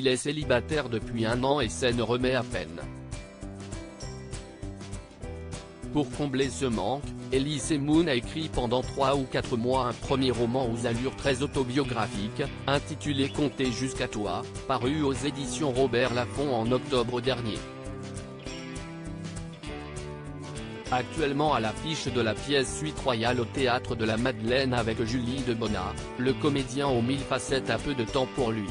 Il est célibataire depuis 1 an et s'en remet à peine. Pour combler ce manque, Elise Moon a écrit pendant 3 ou 4 mois un premier roman aux allures très autobiographiques, intitulé Comptez jusqu'à toi, paru aux éditions Robert Laffont en octobre dernier. Actuellement à l'affiche de la pièce Suite royale au Théâtre de la Madeleine avec Julie Debona, le comédien aux 1000 facettes a peu de temps pour lui.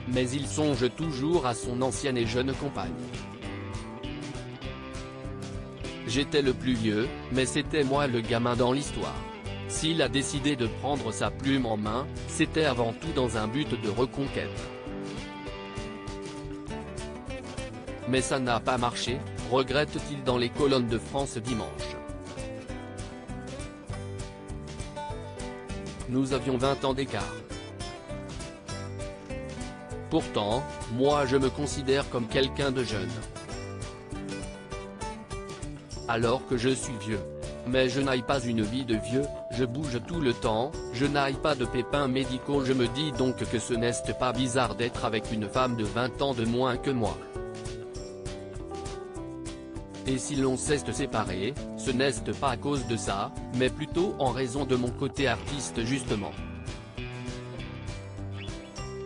Mais il songe toujours à son ancienne et jeune compagne. J'étais le plus vieux, mais c'était moi le gamin dans l'histoire. S'il a décidé de prendre sa plume en main, c'était avant tout dans un but de reconquête. Mais ça n'a pas marché, regrette-t-il dans les colonnes de France Dimanche. Nous avions 20 ans d'écart. Pourtant, moi je me considère comme quelqu'un de jeune. Alors que je suis vieux. Mais je n'aille pas une vie de vieux, je bouge tout le temps, je n'aille pas de pépins médicaux. Je me dis donc que ce n'est pas bizarre d'être avec une femme de 20 ans de moins que moi. Et si l'on s'est séparé, ce n'est pas à cause de ça, mais plutôt en raison de mon côté artiste justement.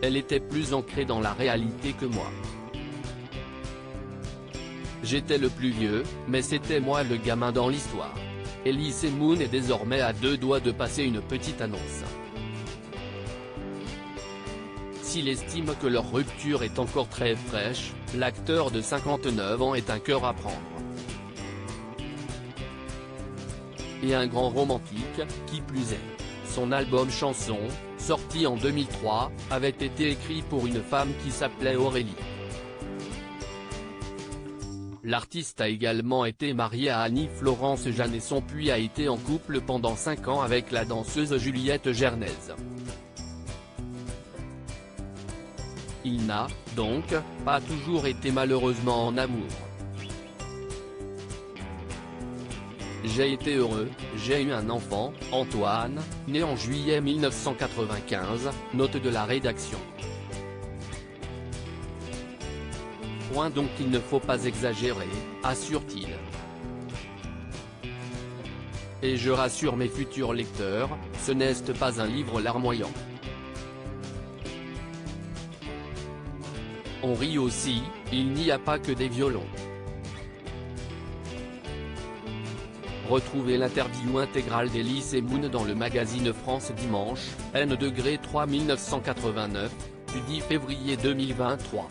Elle était plus ancrée dans la réalité que moi. J'étais le plus vieux, mais c'était moi le gamin dans l'histoire. Elise Moon est désormais à 2 doigts de passer une petite annonce. S'il estime que leur rupture est encore très fraîche, l'acteur de 59 ans est un cœur à prendre. Et un grand romantique, qui plus est. Son album Chanson, sorti en 2003, avait été écrit pour une femme qui s'appelait Aurélie. L'artiste a également été marié à Annie-Florence Janesson puis a été en couple pendant 5 ans avec la danseuse Juliette Gernaise. Il n'a, donc, pas toujours été malheureusement en amour. J'ai été heureux, j'ai eu un enfant, Antoine, né en juillet 1995, note de la rédaction. Donc il ne faut pas exagérer, assure-t-il. Et je rassure mes futurs lecteurs, ce n'est pas un livre larmoyant. On rit aussi, il n'y a pas que des violons. Retrouvez l'interview intégrale d'Elise Moon dans le magazine France Dimanche, N°3 1989, du 10 février 2023.